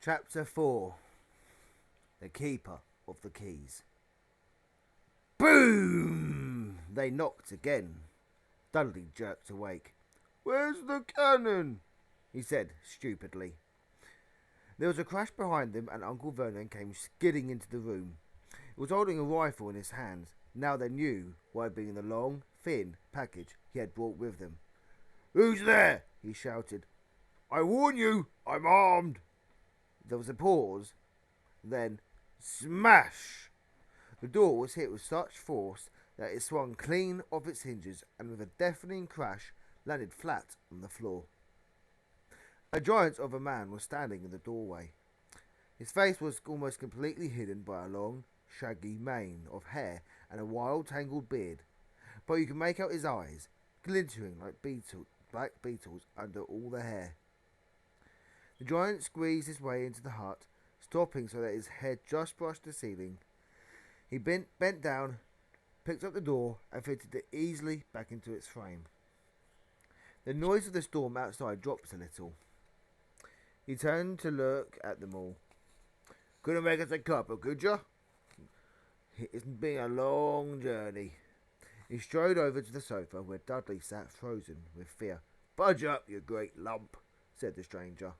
Chapter 4. The Keeper of the Keys. Boom! They knocked again. Dudley jerked awake. "Where's the cannon?" he said stupidly. There was a crash behind them and Uncle Vernon came skidding into the room. He was holding a rifle in his hands. Now they knew what had been in the long, thin package he had brought with him. "Who's there?" he shouted. "I warn you, I'm armed." There was a pause. Then, smash! The door was hit with such force that it swung clean off its hinges and with a deafening crash landed flat on the floor. A giant of a man was standing in the doorway. His face was almost completely hidden by a long, shaggy mane of hair and a wild, tangled beard, but you could make out his eyes, glittering like black beetles under all the hair. The giant squeezed his way into the hut, stopping so that his head just brushed the ceiling. He bent down, picked up the door, and fitted it easily back into its frame. The noise of the storm outside dropped a little. He turned to look at them all. "Couldn't make us a cuppa, could you? It's been a long journey." He strode over to the sofa where Dudley sat frozen with fear. "Budge up, you great lump," said the stranger.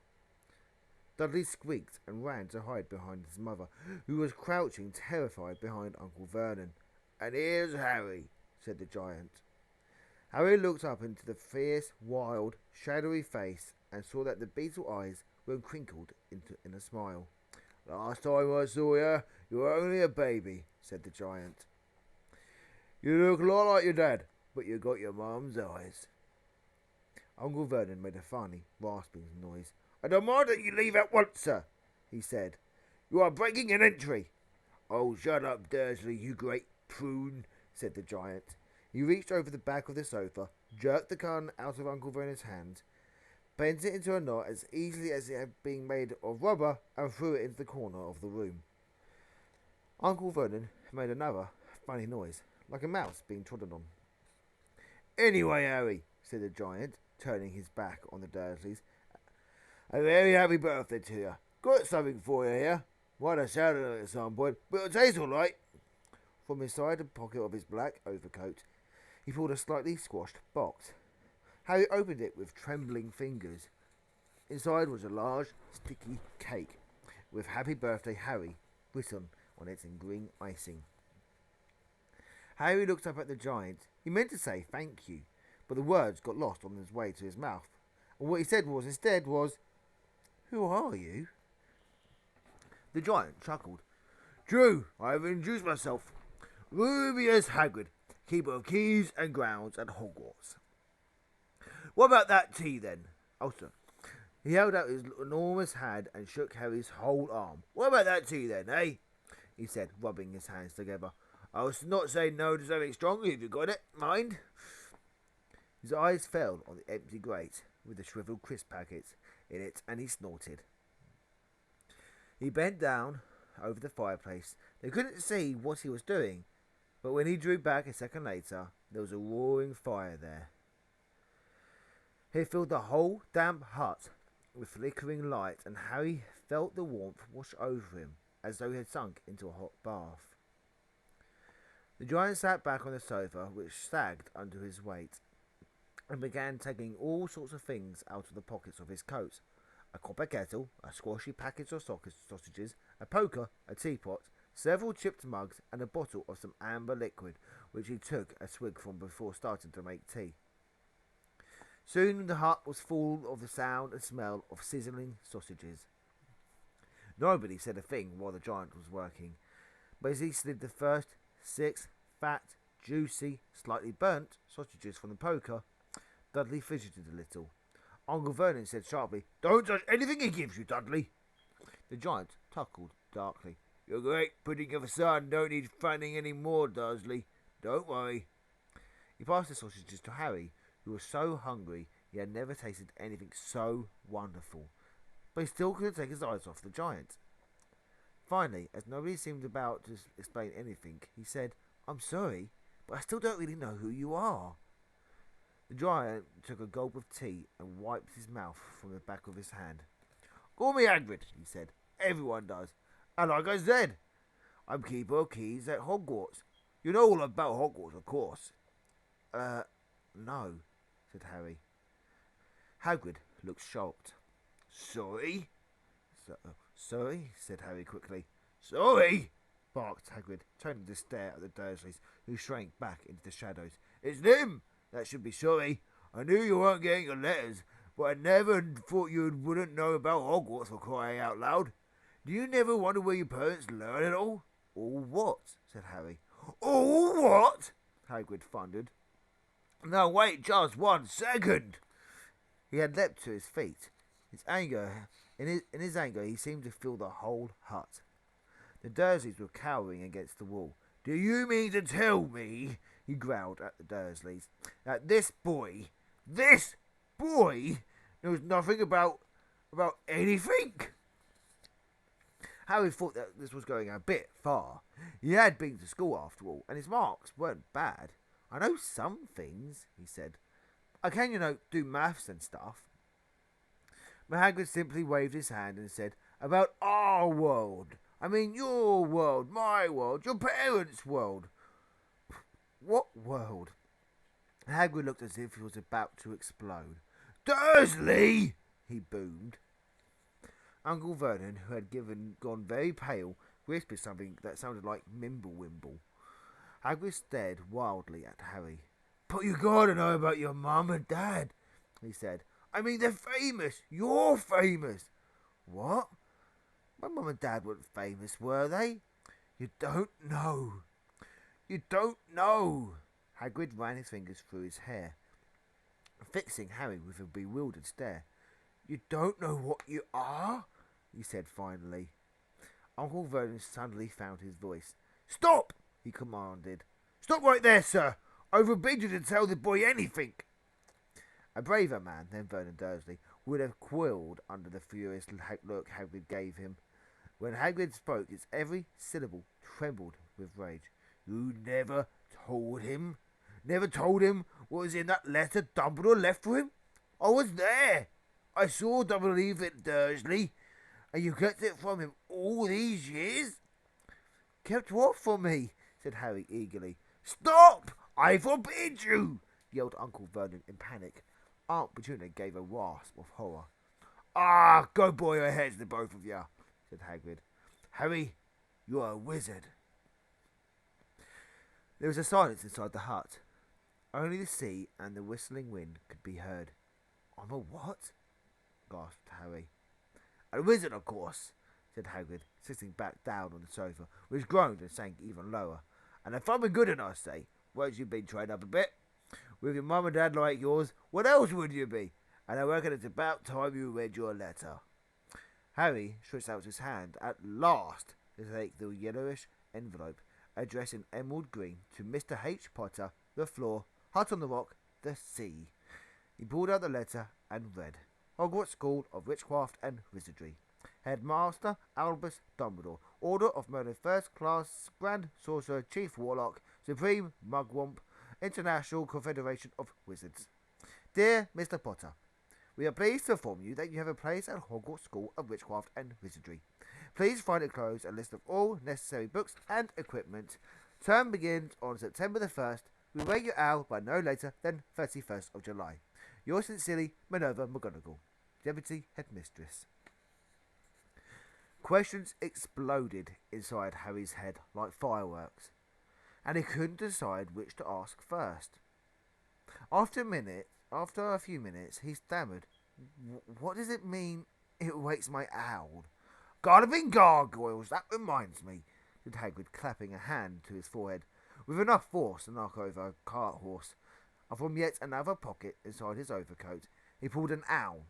Dudley squeaked and ran to hide behind his mother, who was crouching terrified behind Uncle Vernon. "And here's Harry," said the giant. Harry looked up into the fierce, wild, shadowy face and saw that the beetle eyes were crinkled in a smile. "Last time I saw you, you were only a baby," said the giant. "You look a lot like your dad, but you got your mum's eyes." Uncle Vernon made a funny, rasping noise. "I demand that you leave at once, sir," he said. "You are breaking an entry." "Oh, shut up, Dursley, you great prune," said the giant. He reached over the back of the sofa, jerked the gun out of Uncle Vernon's hand, bent it into a knot as easily as it had been made of rubber, and threw it into the corner of the room. Uncle Vernon made another funny noise, like a mouse being trodden on. "Anyway, Harry," said the giant, turning his back on the Dursleys, "a very happy birthday to you. Got something for you here. Might have sounded it at some point, but it'll taste all right." From inside the pocket of his black overcoat, he pulled a slightly squashed box. Harry opened it with trembling fingers. Inside was a large, sticky cake with "Happy Birthday, Harry" written on it in green icing. Harry looked up at the giant. He meant to say "thank you," but the words got lost on his way to his mouth, and what he said instead was, "Who are you?" The giant chuckled. "True, I have introduced myself. Rubius Hagrid, keeper of keys and grounds at Hogwarts." "What about that tea, then?" "Oh, sir." He held out his enormous hand and shook Harry's whole arm. "What about that tea, then, eh?" he said, rubbing his hands together. "I'll not say no to something stronger if you got it, mind." His eyes fell on the empty grate with the shriveled crisp packets in it, and he snorted. He bent down over the fireplace. They couldn't see what he was doing, but when he drew back a second later, there was a roaring fire there. It filled the whole damp hut with flickering light, and Harry felt the warmth wash over him as though he had sunk into a hot bath. The giant sat back on the sofa, which sagged under his weight, and began taking all sorts of things out of the pockets of his coat. A copper kettle, a squashy packet of sausages, a poker, a teapot, several chipped mugs, and a bottle of some amber liquid, which he took a swig from before starting to make tea. Soon the hut was full of the sound and smell of sizzling sausages. Nobody said a thing while the giant was working, but as he slid the first 6 fat, juicy, slightly burnt sausages from the poker, Dudley fidgeted a little. Uncle Vernon said sharply, "Don't touch anything he gives you, Dudley." The giant chuckled darkly. "Your great pudding of a son don't need fanning any more, Dursley. Don't worry." He passed the sausages to Harry, who was so hungry he had never tasted anything so wonderful, but he still couldn't take his eyes off the giant. Finally, as nobody seemed about to explain anything, he said, "I'm sorry, but I still don't really know who you are." The giant took a gulp of tea and wiped his mouth from the back of his hand. "Call me Hagrid," he said. Everyone does. And like I said, I'm keeper of keys at Hogwarts. You know all about Hogwarts, of course. No, said Harry. Hagrid looked shocked. Sorry? Sorry, said Harry quickly. Sorry, barked Hagrid, turning to stare at the Dursleys, who shrank back into the shadows. It's them that should be sorry. I knew you weren't getting your letters, but I never thought you wouldn't know about Hogwarts, for crying out loud. Do you never wonder where your parents learn it all? All what? Said Harry. All what? Hagrid thundered. Now wait just 1 second. He had leapt to his feet. In his anger, he seemed to fill the whole hut. The Dursleys were cowering against the wall. Do you mean to tell me, he growled at the Dursleys, that this boy knows nothing about anything? Harry thought that this was going a bit far. He had been to school after all, and his marks weren't bad. I know some things, he said. I can, do maths and stuff. But Hagrid simply waved his hand and said, about our world. I mean your world, my world, your parents' world. What world? Hagrid looked as if he was about to explode. Dursley! He boomed. Uncle Vernon, who had gone very pale, whispered something that sounded like Mimblewimble. Hagrid stared wildly at Harry. But you gotta know about your mum and dad, he said. I mean, they're famous. You're famous. What? My mum and dad weren't famous, were they? You don't know. You don't know. Hagrid ran his fingers through his hair, fixing Harry with a bewildered stare. You don't know what you are? He said finally. Uncle Vernon suddenly found his voice. Stop! He commanded. Stop right there, sir! I forbid you to tell the boy anything. A braver man than Vernon Dursley would have quilled under the furious look Hagrid gave him. When Hagrid spoke, his every syllable trembled with rage. You never told him? Never told him what was in that letter Dumbledore left for him? I was there. I saw Dumbledore leave it, Dursley. And you kept it from him all these years? Kept what from me? Said Harry eagerly. Stop! I forbid you! Yelled Uncle Vernon in panic. Aunt Petunia gave a rasp of horror. Ah, go boil your heads, the both of you, said Hagrid. Harry, you're a wizard. There was a silence inside the hut. Only the sea and the whistling wind could be heard. I'm a what? Gasped Harry. A wizard, of course, said Hagrid, sitting back down on the sofa, which groaned and sank even lower. And if I'm a good one, I say, once you've been trained up a bit, with your mum and dad like yours, what else would you be? And I reckon it's about time you read your letter. Harry stretched out his hand at last to take the yellowish envelope, addressed in emerald green to Mr. H. Potter, the floor, hut on the rock, the sea. He pulled out the letter and read. Hogwarts School of Witchcraft and Wizardry. Headmaster Albus Dumbledore. Order of Merlin First Class Grand Sorcerer Chief Warlock Supreme Mugwump International Confederation of Wizards. Dear Mr. Potter, we are pleased to inform you that you have a place at Hogwarts School of Witchcraft and Wizardry. Please find enclosed a list of all necessary books and equipment. Term begins on September the 1st. We await your owl by no later than 31st of July. Yours sincerely, Minerva McGonagall, Deputy Headmistress. Questions exploded inside Harry's head like fireworks, and he couldn't decide which to ask first. After a few minutes, he stammered, What does it mean, it wakes my owl? Gardening gargoyles, that reminds me, said Hagrid, clapping a hand to his forehead, with enough force to knock over a cart horse. And from yet another pocket inside his overcoat, he pulled an owl.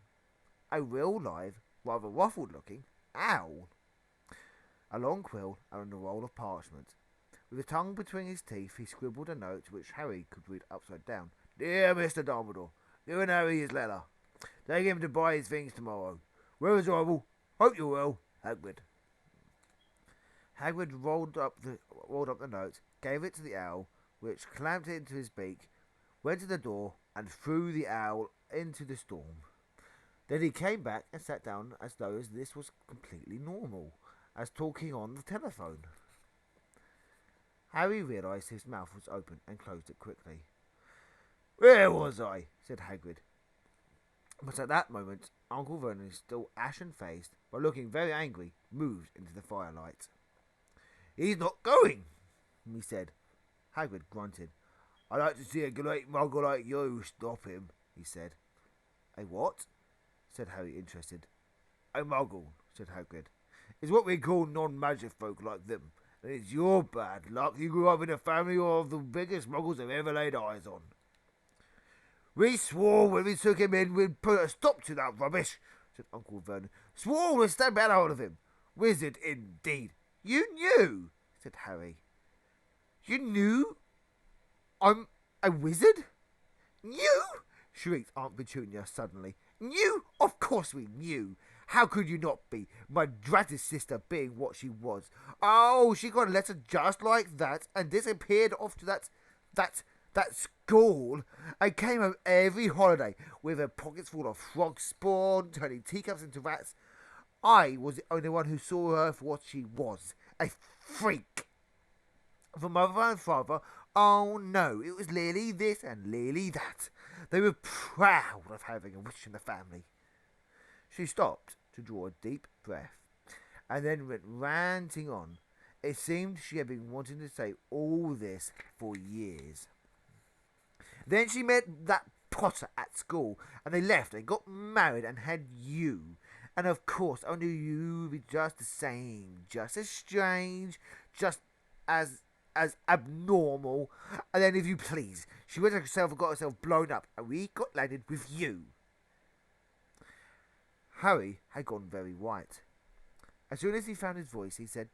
A real live, rather ruffled looking owl. A long quill and a roll of parchment. With a tongue between his teeth, he scribbled a note which Harry could read upside down. Dear Mr. Dumbledore, you and Harry his letter. Take him to buy his things tomorrow. Where is Orville? Hope you will. Hagrid. Hagrid rolled up the note, gave it to the owl, which clamped it into his beak, went to the door, and threw the owl into the storm. Then he came back and sat down as though this was completely normal, as talking on the telephone. Harry realised his mouth was open and closed it quickly. "Where was I?" said Hagrid. But at that moment, Uncle Vernon, still ashen-faced, but looking very angry, moved into the firelight. "He's not going," he said. Hagrid grunted. "I'd like to see a great muggle like you stop him," he said. "A what?" said Harry, interested. "A muggle," said Hagrid. "It's what we call non-magic folk like them, and it's your bad luck you grew up in a family of the biggest muggles I've ever laid eyes on. We swore when we took him in we'd put a stop to that rubbish," said Uncle Vernon. "Swore we'd stab out hold of him. Wizard indeed." "You knew," said Harry. "You knew I'm a wizard?" "Knew?" shrieked Aunt Petunia suddenly. "Knew? Of course we knew. How could you not be, my dratted sister being what she was? Oh, she got a letter just like that and disappeared off to that school. I came home every holiday with her pockets full of frog spawn, turning teacups into rats. I was the only one who saw her for what she was, a freak. For mother and father, oh no, it was Lily this and Lily that. They were proud of having a witch in the family." She stopped to draw a deep breath, and then went ranting on. It seemed she had been wanting to say all this for years. "Then she met that Potter at school, and they left and got married and had you. And of course, I knew you would be just the same, just as strange, just as abnormal. And then, if you please, she went herself and got herself blown up, and we got landed with you." Harry had gone very white. As soon as he found his voice, he said,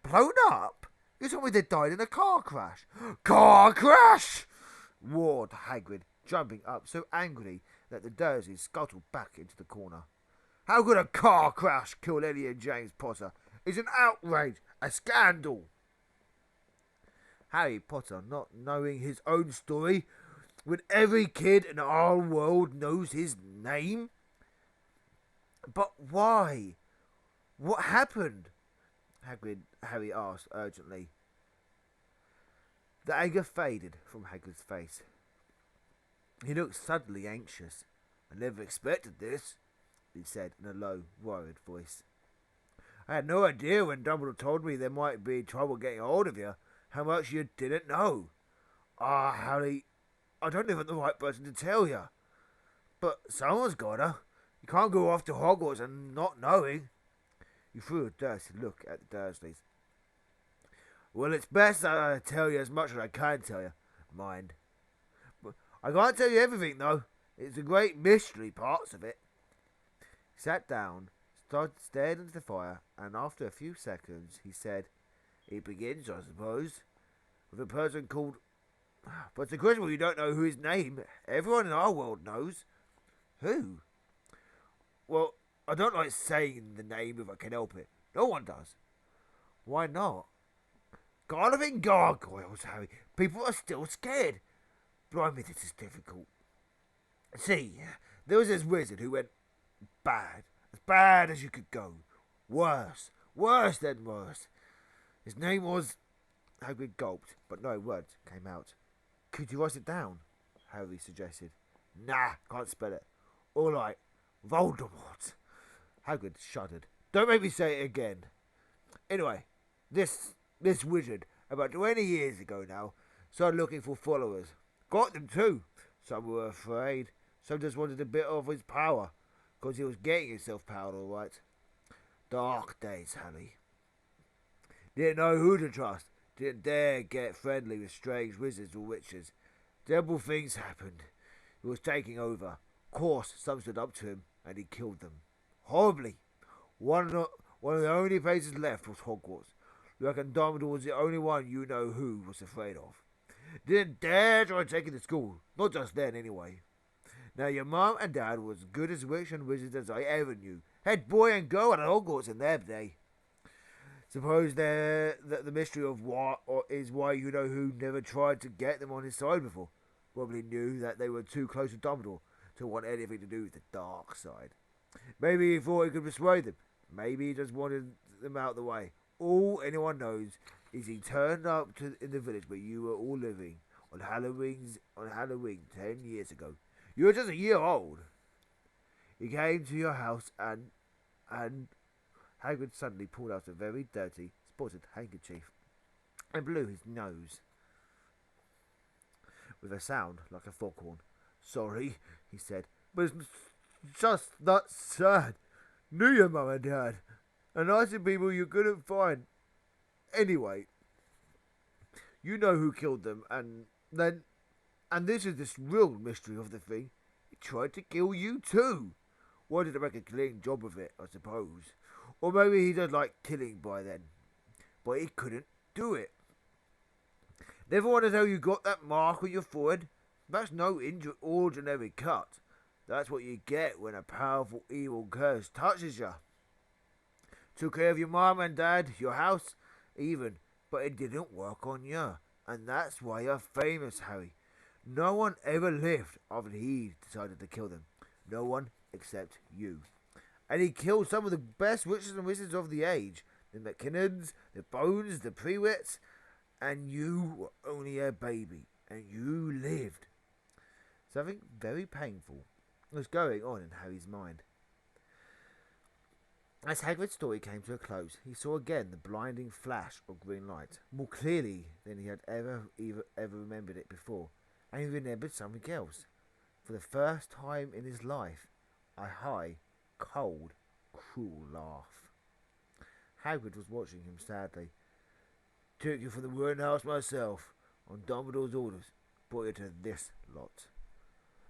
"Blown up? You told me they died in a car crash." "Car crash!" roared Hagrid, jumping up so angrily that the Dursleys scuttled back into the corner. "How could a car crash kill Lily and James Potter? It's an outrage, a scandal." Harry Potter not knowing his own story, when every kid in our world knows his name? "But why? What happened?" Harry asked urgently. The anger faded from Hagrid's face. He looked suddenly anxious. "I never expected this," he said in a low, worried voice. "I had no idea when Dumbledore told me there might be trouble getting hold of you, how much you didn't know. Ah, Harry, I don't even know the right person to tell you. But someone's gotta. You can't go off to Hogwarts and not knowing." He threw a dirty look at the Dursleys. "Well, it's best that I tell you as much as I can tell you, mind. But I can't tell you everything, though. It's a great mystery, parts of it." He sat down, stared into the fire, and after a few seconds, he said, "It begins, I suppose, with a person called... But it's incredible you don't know who his name. Everyone in our world knows." "Who?" "Well, I don't like saying the name if I can help it. No one does." "Why not?" "Garlic gargoyles, Harry. People are still scared. Blimey, this is difficult. See, there was this wizard who went bad. As bad as you could go. Worse than worse. His name was..." Hagrid gulped, but no words came out. "Could you write it down?" Harry suggested. "Nah, can't spell it." "All right, Voldemort." Hagrid shuddered. "Don't make me say it again. Anyway, this wizard, about 20 years ago now, started looking for followers. Got them too. Some were afraid. Some just wanted a bit of his power, because he was getting himself powered all right. Dark days, Harry. Didn't know who to trust. Didn't dare get friendly with strange wizards or witches. Terrible things happened. He was taking over. Of course, some stood up to him, and he killed them. Horribly. One of the only places left was Hogwarts. You reckon Dumbledore was the only one you know who was afraid of. Didn't dare try taking to school. Not just then, anyway. Now, your mum and dad were as good as witch and wizards as I ever knew. Head boy and girl at Hogwarts in their day. Suppose the mystery of what is why you know who never tried to get them on his side before. Probably knew that they were too close to Dumbledore to want anything to do with the dark side. Maybe he thought he could persuade them. Maybe he just wanted them out of the way. All anyone knows is he turned up in the village where you were all living on Halloween 10 years ago. You were just a year old. He came to your house and Hagrid suddenly pulled out a very dirty, spotted handkerchief and blew his nose with a sound like a foghorn. Sorry, he said, but it's just that sad. Knew your mum and dad, and nicer people you couldn't find. Anyway, you know who killed them, and this is this real mystery of the thing. He tried to kill you too. Wanted to make a clean job of it, I suppose. Or maybe he does like killing by then. But he couldn't do it. Never wondered how you got that mark on your forehead. That's no ordinary cut. That's what you get when a powerful evil curse touches you. Took care of your mum and dad, your house, even, but it didn't work on you. And that's why you're famous, Harry. No one ever lived after he decided to kill them. No one except you. And he killed some of the best witches and wizards of the age. The McKinnons, the Bones, the Prewits, and you were only a baby. And you lived. Something very painful was going on in Harry's mind. As Hagrid's story came to a close, he saw again the blinding flash of green light, more clearly than he had ever remembered it before, and he remembered something else. For the first time in his life, a high, cold, cruel laugh. Hagrid was watching him sadly. Took you from the ruined house myself, on Dumbledore's orders, brought you to this lot.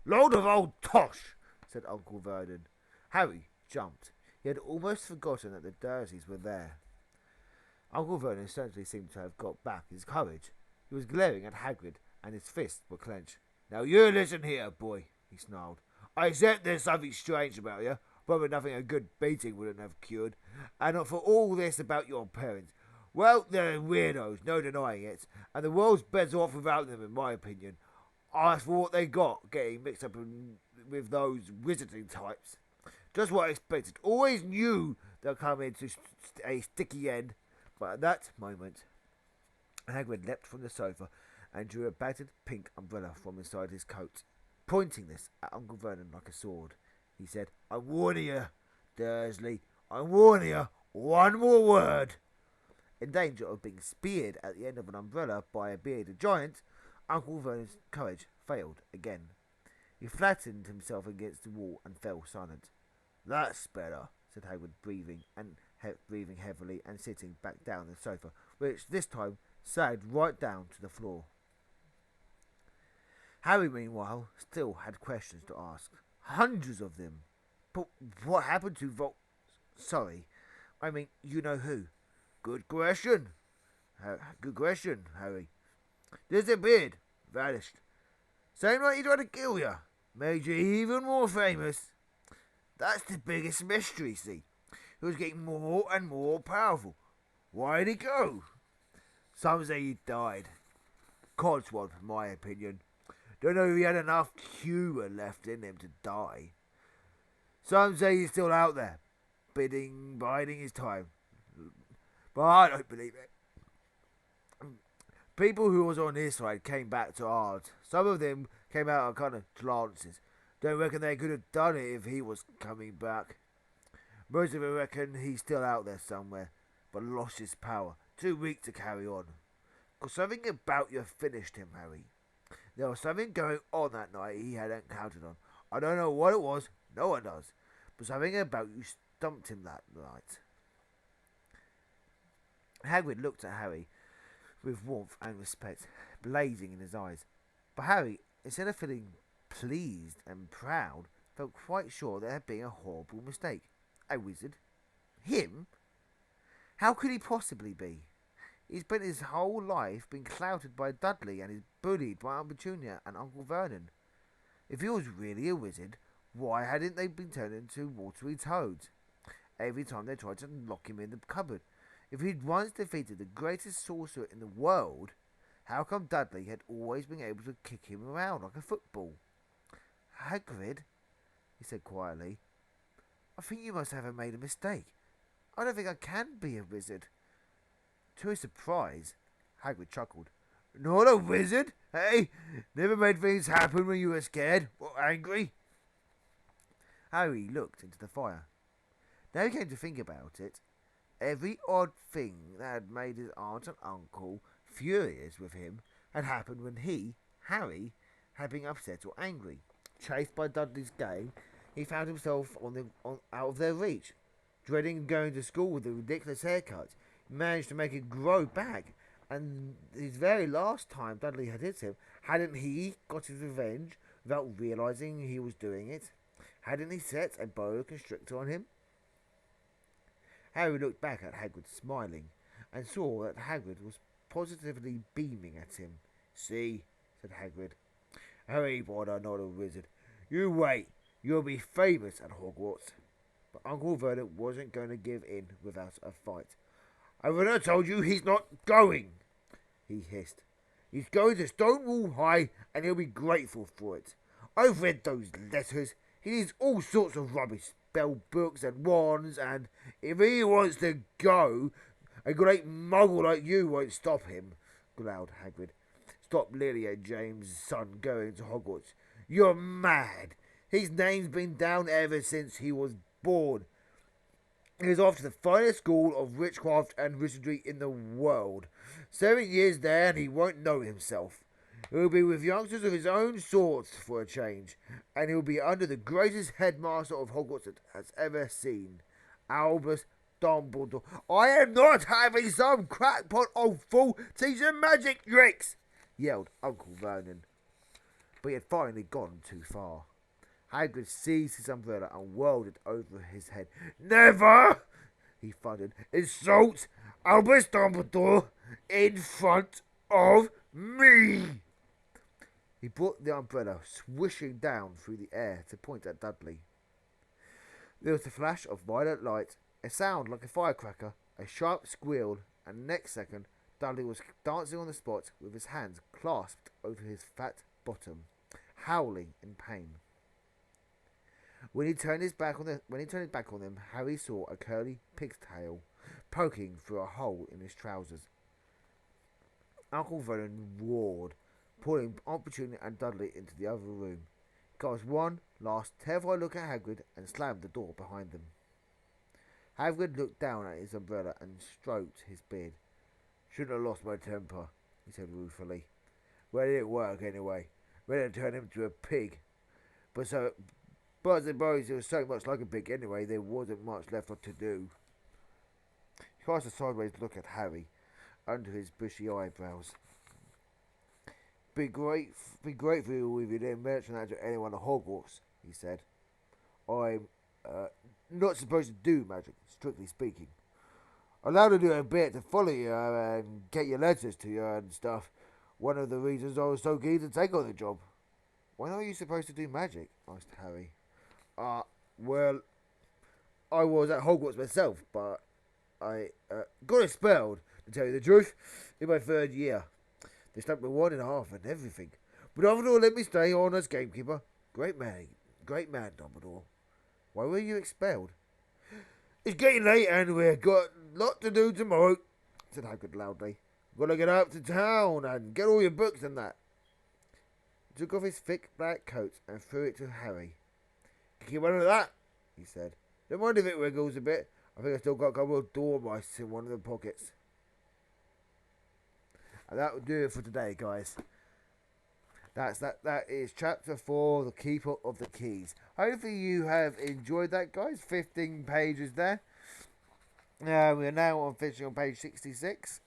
Load of old tosh, said Uncle Vernon. Harry jumped. He had almost forgotten that the Dursleys were there. Uncle Vernon certainly seemed to have got back his courage. He was glaring at Hagrid, and his fists were clenched. Now you listen here, boy, he snarled. I accept there's something strange about you, probably nothing a good beating wouldn't have cured. And not for all this about your parents. Well, they're weirdos, no denying it, and the world's better off without them, in my opinion. As for what they got, getting mixed up with those wizarding types. Just what I expected. Always knew they'd come into a sticky end. But at that moment, Hagrid leapt from the sofa and drew a battered pink umbrella from inside his coat. Pointing this at Uncle Vernon like a sword, he said, I'm warning you, Dursley. I'm warning you. One more word. In danger of being speared at the end of an umbrella by a bearded giant, Uncle Vernon's courage failed again. He flattened himself against the wall and fell silent. That's better, said Hagrid, breathing heavily and sitting back down on the sofa, which this time sagged right down to the floor. Harry, meanwhile, still had questions to ask. Hundreds of them. But what happened to Sorry, I mean, you know who. Good question. Good question, Harry. Disappeared. Vanished. Same like he tried to kill you. Made you even more famous. That's the biggest mystery, see. He was getting more and more powerful. Why'd he go? Some say he died. Codswallop, in my opinion. Don't know if he had enough humour left in him to die. Some say he's still out there, biding his time. But I don't believe it. People who was on his side came back to ours. Some of them came out on kind of glances. Don't reckon they could have done it if he was coming back. Most of them reckon he's still out there somewhere, but lost his power. Too weak to carry on. 'Cause something about you finished him, Harry. There was something going on that night he hadn't counted on. I don't know what it was, no one does. But something about you stumped him that night. Hagrid looked at Harry with warmth and respect blazing in his eyes. But Harry, instead of feeling pleased and proud, felt quite sure there had been a horrible mistake. A wizard? Him? How could he possibly be? He spent his whole life being clouted by Dudley and is bullied by Aunt Petunia and Uncle Vernon. If he was really a wizard, why hadn't they been turned into watery toads every time they tried to lock him in the cupboard? If he'd once defeated the greatest sorcerer in the world, how come Dudley had always been able to kick him around like a football? Hagrid, he said quietly, I think you must have made a mistake. I don't think I can be a wizard. To his surprise, Hagrid chuckled. Not a wizard, hey? Never made things happen when you were scared or angry? Harry looked into the fire. Now he came to think about it. Every odd thing that had made his aunt and uncle furious with him had happened when he, Harry, had been upset or angry. Chased by Dudley's gang, he found himself out of their reach. Dreading going to school with a ridiculous haircut, he managed to make it grow back. And his very last time Dudley had hit him, hadn't he got his revenge without realising he was doing it? Hadn't he set a boa constrictor on him? Harry looked back at Hagrid smiling, and saw that Hagrid was positively beaming at him. See, said Hagrid. Harry Potter, not a wizard. You wait, you'll be famous at Hogwarts. But Uncle Vernon wasn't going to give in without a fight. I would have told you he's not going, he hissed. He's going to Stonewall High, and he'll be grateful for it. I've read those letters. He needs all sorts of rubbish, spell books and wands, and if he wants to go, a great muggle like you won't stop him, growled Hagrid. Stop Lily and James' son going to Hogwarts. You're mad. His name's been down ever since he was born. He's off to the finest school of witchcraft and wizardry in the world. 7 years there and he won't know himself. He'll be with youngsters of his own sorts for a change, and he'll be under the greatest headmaster of Hogwarts that has ever seen, Albus Dumbledore. I am not having some crackpot old fool teach him magic tricks, yelled Uncle Vernon. But he had finally gone too far. Hagrid seized his umbrella and whirled it over his head. Never, he thundered, insult Albus Dumbledore in front of me. He brought the umbrella swishing down through the air to point at Dudley. There was a flash of violet light, a sound like a firecracker, a sharp squeal, and next second Dudley was dancing on the spot with his hands clasped over his fat bottom, howling in pain. When he turned his back on them, Harry saw a curly pig's tail poking through a hole in his trousers. Uncle Vernon roared, pulling Opportunity and Dudley into the other room. He cast one last terrified look at Hagrid and slammed the door behind them. Hagrid looked down at his umbrella and stroked his beard. Shouldn't have lost my temper, he said ruefully. Where did it work anyway? Where did it turn him into a pig? But I suppose it was so much like a pig anyway, there wasn't much left to do. He cast a sideways look at Harry, under his bushy eyebrows. Be grateful if you didn't mention that to anyone at Hogwarts, he said. I'm not supposed to do magic, strictly speaking. I'm allowed to do a bit to follow you and get your letters to you and stuff. One of the reasons I was so keen to take on the job. When are you supposed to do magic? Asked Harry. Well, I was at Hogwarts myself, but I got expelled, to tell you the truth, in my 3rd year. They stuck me 1.5 and everything. But Dumbledore let me stay on as gamekeeper. Great man, Dumbledore. Why were you expelled? It's getting late and we've got a lot to do tomorrow, said Hagrid loudly. Gotta get up to town and get all your books and that. He took off his thick black coat and threw it to Harry. Keep one of that, he said. Don't mind if it wiggles a bit. I think I still got a couple of dormice in one of the pockets. And that will do it for today, guys. That is chapter 4, the Keeper of the Keys. Hopefully you have enjoyed that, guys. 15 pages there. We are now on finishing on page 66,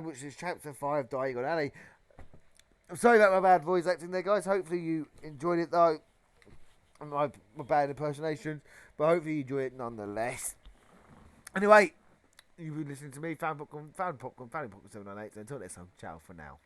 which is chapter 5, Diagon Alley. I'm sorry about my bad voice acting there, guys. Hopefully you enjoyed it, though. My bad impersonation, but hopefully you enjoy it nonetheless. Anyway, you've been listening to me, Fan Popcorn 798. So until next time, ciao for now.